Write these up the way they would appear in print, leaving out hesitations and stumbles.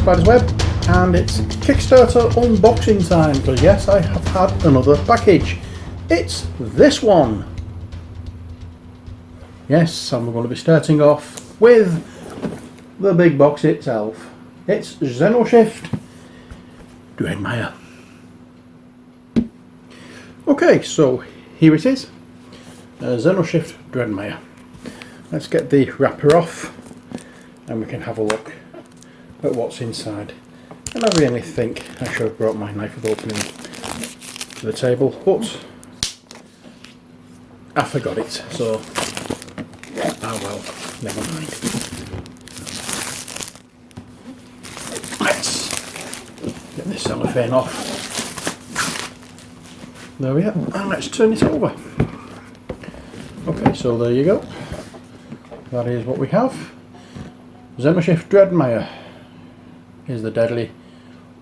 Spidersweb, and it's Kickstarter unboxing time, because yes, I have had another package. It's this one. Yes, I'm going to be starting off with the big box itself. It's Xenoshyft Dreadmire. Okay, so here it is, Xenoshyft Dreadmire. Let's get the wrapper off and we can have a look at what's inside. And I really think I should have brought my knife of opening to the table, but I forgot it, so oh well, never mind. Let's get this cellophane off. There we are, and let's turn it over. Okay, so there you go. That is what we have. Xenoshyft Dreadmire is the deadly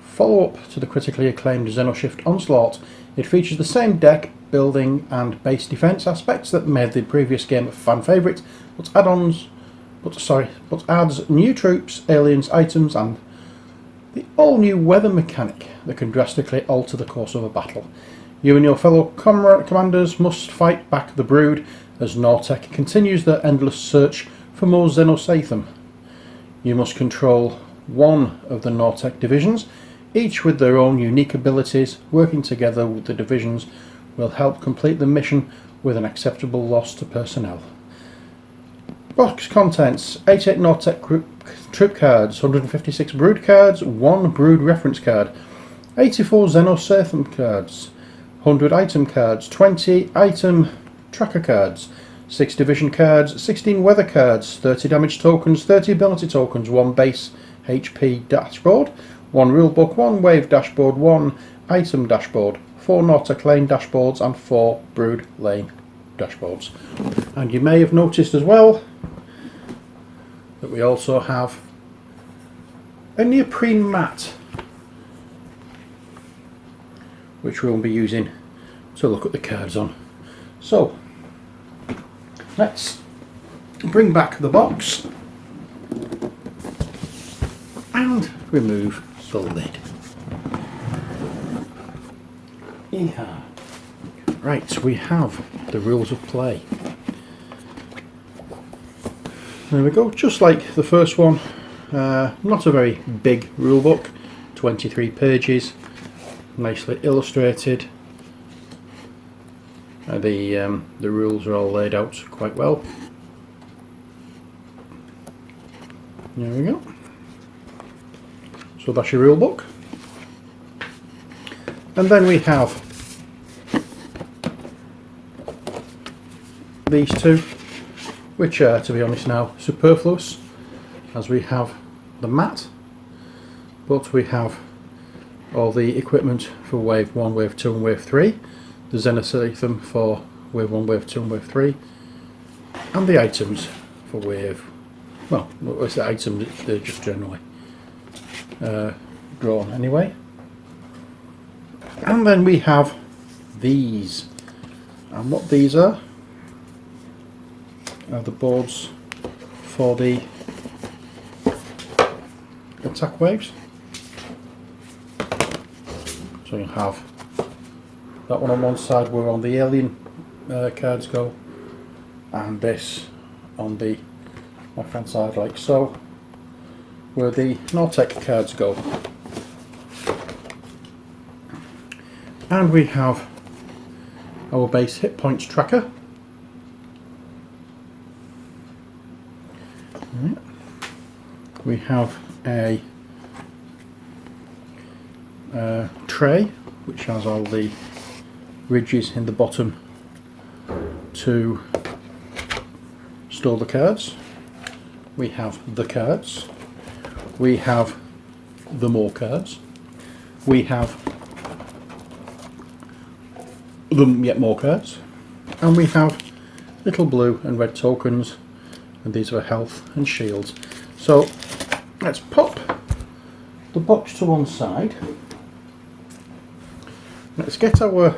follow-up to the critically acclaimed Xenoshyft Onslaught. It features the same deck, building and base defense aspects that made the previous game a fan favourite, but adds new troops, aliens, items and the all-new weather mechanic that can drastically alter the course of a battle. You and your fellow commanders must fight back the Brood as Nortech continues their endless search for more Xenosatham. You must control one of the Nortech divisions, each with their own unique abilities. Working together with the divisions will help complete the mission with an acceptable loss to personnel. Box contents: 88 Nortech troop cards, 156 Brood cards, 1 Brood reference card, 84 Xenosatham cards, 100 item cards, 20 item tracker cards, 6 division cards, 16 weather cards, 30 damage tokens, 30 ability tokens, 1 base HP dashboard, 1 rulebook, 1 wave dashboard, 1 item dashboard, 4 Nortech lane dashboards and 4 Brood lane dashboards. And you may have noticed as well that we also have a neoprene mat which we'll be using to look at the cards on. So let's bring back the box and remove the lid. Yeah. Right, we have the rules of play. There we go, just like the first one. Not a very big rule book, 23 pages, nicely illustrated. The rules are all laid out quite well. There we go. So that's your rule book. And then we have these two, which are, to be honest now, superfluous, as we have the mat, but we have all the equipment for wave 1, wave 2 and wave 3, the Xenosatham for wave 1, wave 2 and wave 3, and the items for wave, well, it's the items, they're just generally drawn anyway. And then we have these, and what these are the boards for the attack waves. So you have that one on one side where on the alien cards go, and this on the left hand side like so, where the Nortech cards go. And we have our base hit points tracker. We have a tray which has all the ridges in the bottom to store the cards. We have the cards. We have the more cards. We have yet more cards. And we have little blue and red tokens, and these are health and shields. So let's pop the box to one side. Let's get our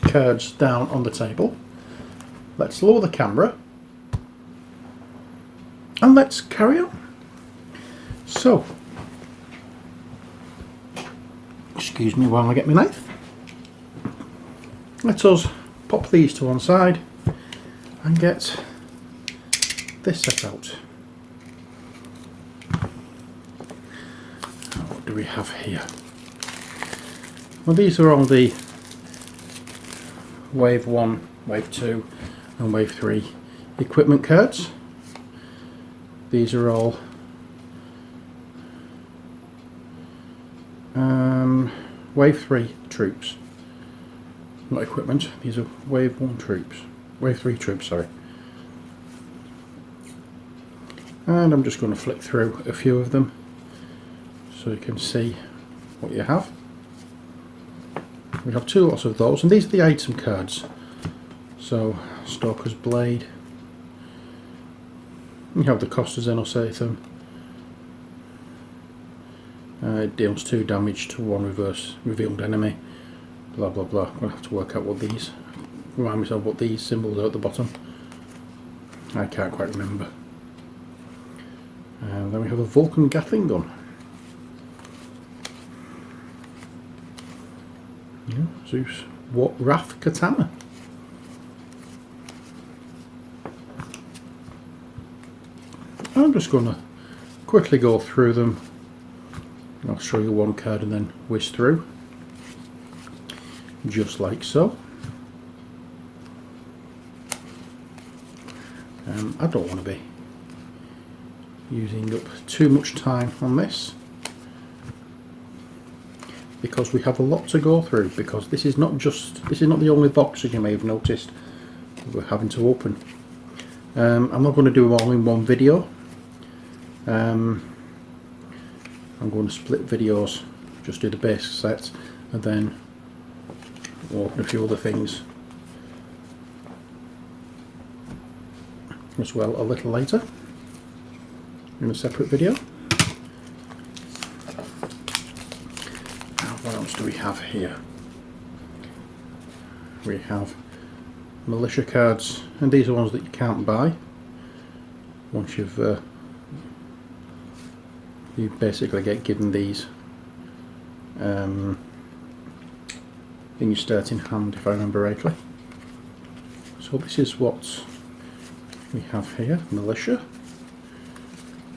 cards down on the table. Let's lower the camera and let's carry on. So, excuse me while I get my knife. Let us pop these to one side and get this set out. What do we have here? Well, these are all the Wave 1, Wave 2 and Wave 3 equipment cards. These are all Wave 3 troops. Not equipment, these are Wave 1 troops. Wave 3 troops, sorry. And I'm just going to flick through a few of them so you can see what you have. We have two lots of those, and these are the item cards. So, Stalker's Blade. You have the cost of Xenoshyft. It deals 2 damage to 1 reverse revealed enemy. Blah blah blah. I'm going to have to work out what these, remind myself what these symbols are at the bottom. I can't quite remember. And then we have a Vulcan Gatling gun. Yeah, Zeus Wrath Katana. I'm just going to quickly go through them. I'll show you one card and then whiz through. Just like so. I don't want to be using up too much time on this, because we have a lot to go through, because this is not the only box, as you may have noticed, we're having to open. I'm not going to do them all in one video. I'm going to split videos, just do the basic set and then open a few other things as well a little later in a separate video. Now, what else do we have here? We have militia cards, and these are ones that you can't buy once you basically get given these in your starting hand, if I remember rightly. So this is what we have here, militia.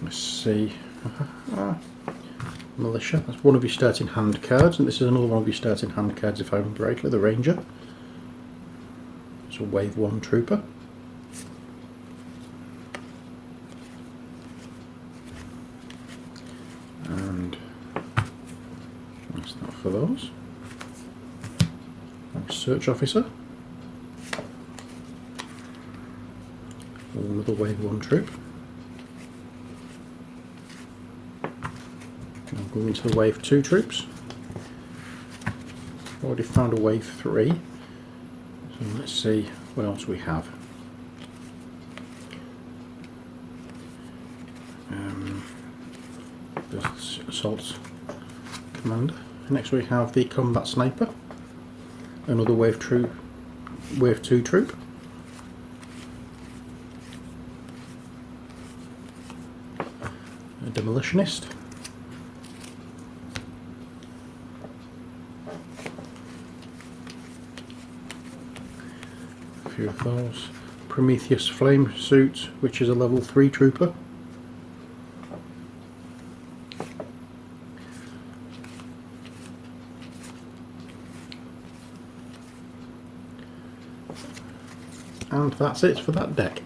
Let's see, militia, that's one of your starting hand cards, and this is another one of your starting hand cards, if I remember rightly, the ranger. It's a Wave 1 trooper. And that's that for those. Search officer. Another Wave 1 troop. Now going into the Wave 2 troops. Already found a Wave 3. So let's see what else we have. The assault commander. Next we have the combat sniper. Another Wave 2 troop. A demolitionist. A few of those. Prometheus flame suit, which is a level 3 trooper. And that's it for that deck.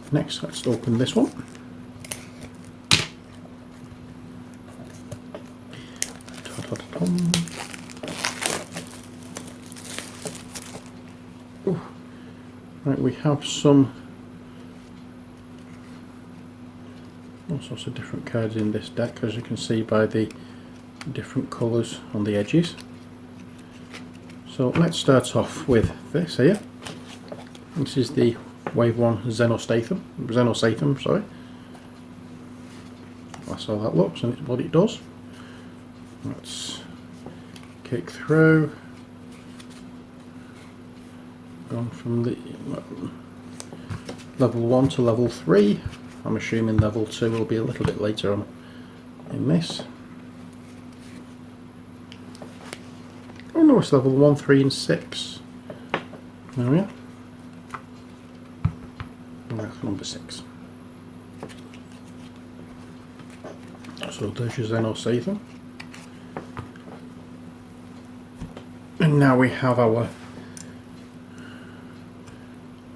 Next, let's open this one. Right, we have some all sorts of different cards in this deck, as you can see by the different colours on the edges. So let's start off with this here. This is the Wave 1 Xenoshyft, sorry. That's how that looks and it's what it does. Let's kick through. Gone from the level 1 to level 3. I'm assuming level 2 will be a little bit later on in this. Oh no, it's level 1, 3 and 6. There we are. And that's number 6. So there's your Xenoshyft. And now we have our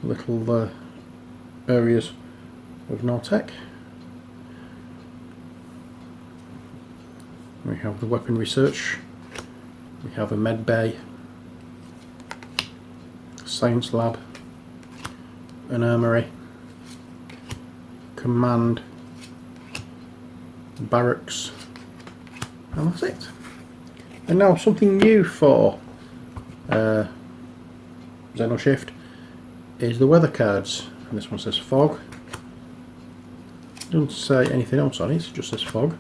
little areas of Nortec. We have the weapon research, we have a med bay, science lab, an armory, command, barracks, and that's it. And now something new for Xenoshyft is the weather cards, and this one says fog. Doesn't say anything else on it, it just says fog.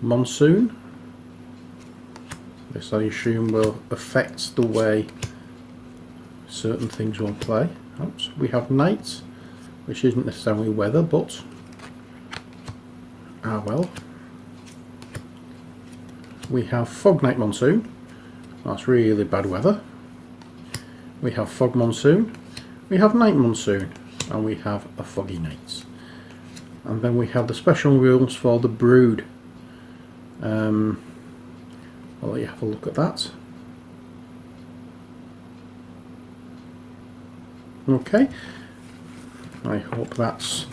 Monsoon. This I assume will affect the way certain things will play. Oops. We have night, which isn't necessarily weather, but well. We have fog night monsoon. That's really bad weather. We have fog monsoon. We have night monsoon, and we have a foggy night. And then we have the special rules for the brood. I'll let you have a look at that. Okay, I hope that's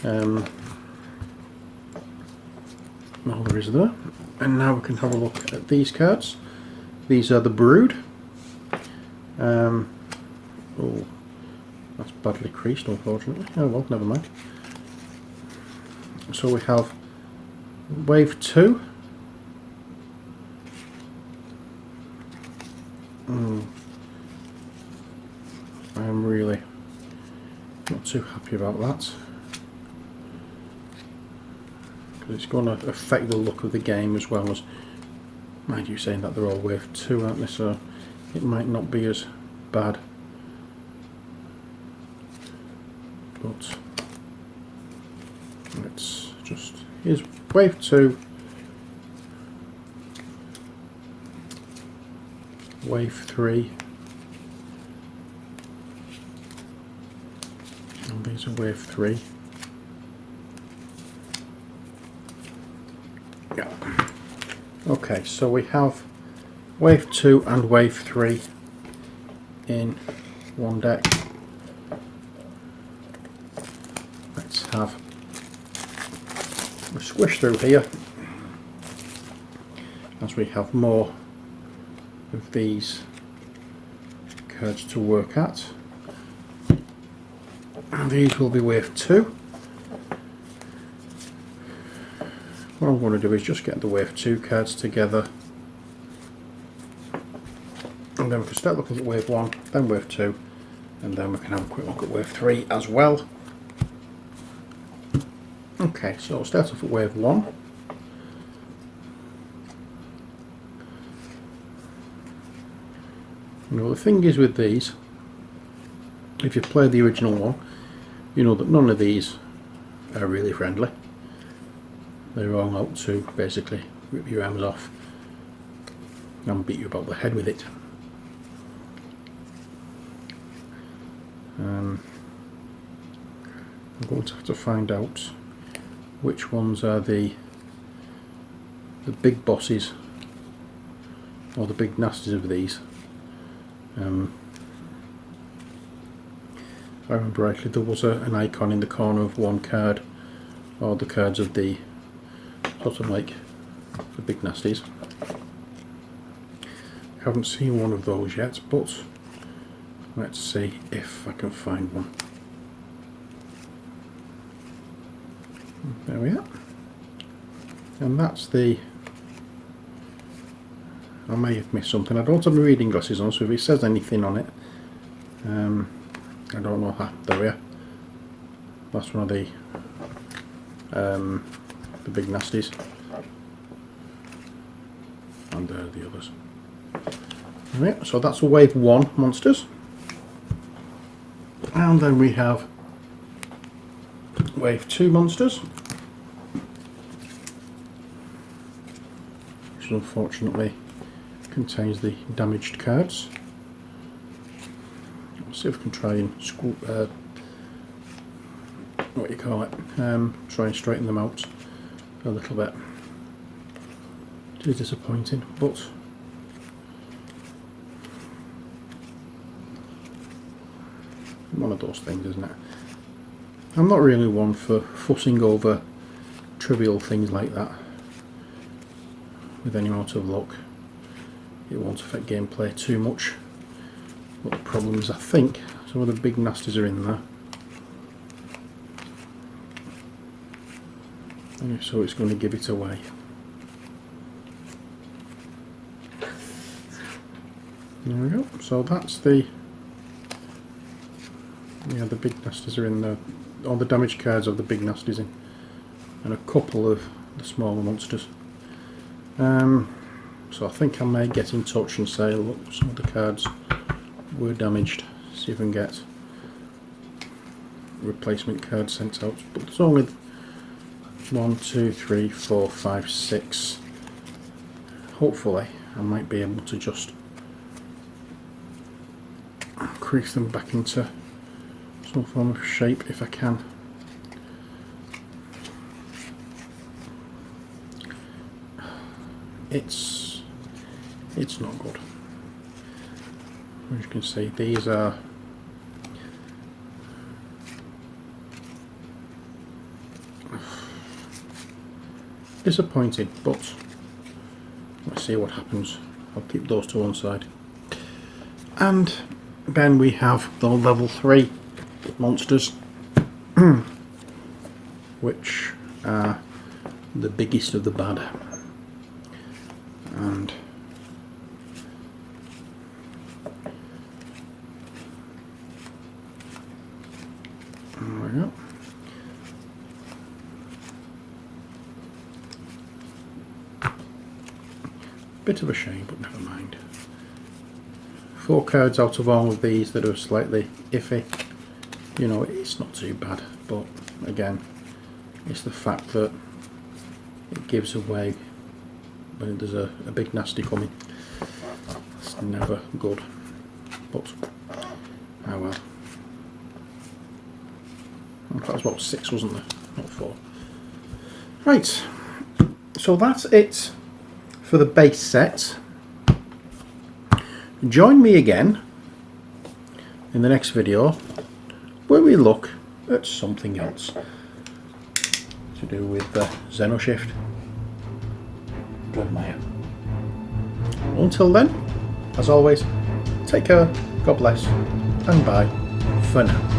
all there is there. And now we can have a look at these cards. These are the brood. Oh, that's badly creased, unfortunately. Oh well, never mind. So we have wave 2. I am really not too happy about that, because it's going to affect the look of the game, as well as, mind you, saying that they're all wave 2, aren't they, so it might not be as bad. But let's just, here's wave 2, wave 3, and these are wave 3. Yeah. Okay, so we have wave 2 and wave 3 in one deck. Let's have a squish through here, as we have more of these cards to work at. And these will be wave 2. What I'm going to do is just get the wave 2 cards together, and then we can start looking at wave 1, then wave 2, and then we can have a quick look at wave 3 as well. Okay, so we'll start off at wave 1. Now the thing is with these, if you've played the original one, you know that none of these are really friendly. They're all out to basically rip your arms off and beat you about the head with it. I'm going to have to find out which ones are the big bosses, or the big nasties of these. If I remember rightly, there was an icon in the corner of one card, or the cards of the sort of like the big nasties. I haven't seen one of those yet, but let's see if I can find one. There we are. And that's the, I may have missed something. I don't have my reading glasses on, so if it says anything on it, I don't know how. There we are. That's one of the big nasties, and there are the others. Right, so that's wave 1 monsters. And then we have Wave 2 monsters, which unfortunately contains the damaged cards. Let's see if we can try and try and straighten them out a little bit. It is disappointing, but one of those things, isn't it? I'm not really one for fussing over trivial things like that. With any amount of luck, it won't affect gameplay too much. But the problem is, I think some of the big nasties are in there, and so it's going to give it away. There we go. So that's the big nasties are in there. All the damaged cards of the big nasties in, and a couple of the smaller monsters. So I think I may get in touch and say, look, some of the cards were damaged. See if I can get replacement cards sent out. But there's only 1, 2, 3, 4, 5, 6. Hopefully I might be able to just crease them back into some form of shape if I can. It's not good. As you can see, these are disappointing, but let's see what happens. I'll keep those to one side. And then we have the level 3 monsters, which are the biggest of the bad. And there we go. Bit of a shame, but never mind. 4 cards out of all of these that are slightly iffy. You know, it's not too bad, but again, it's the fact that it gives away when there's a big nasty coming. It's never good, but oh well. That was about 6, wasn't there? Not 4. Right, so that's it for the base set. Join me again in the next video where we look at something else to do with the Xenoshyft Dreadmire. Until then, as always, take care, God bless, and bye for now.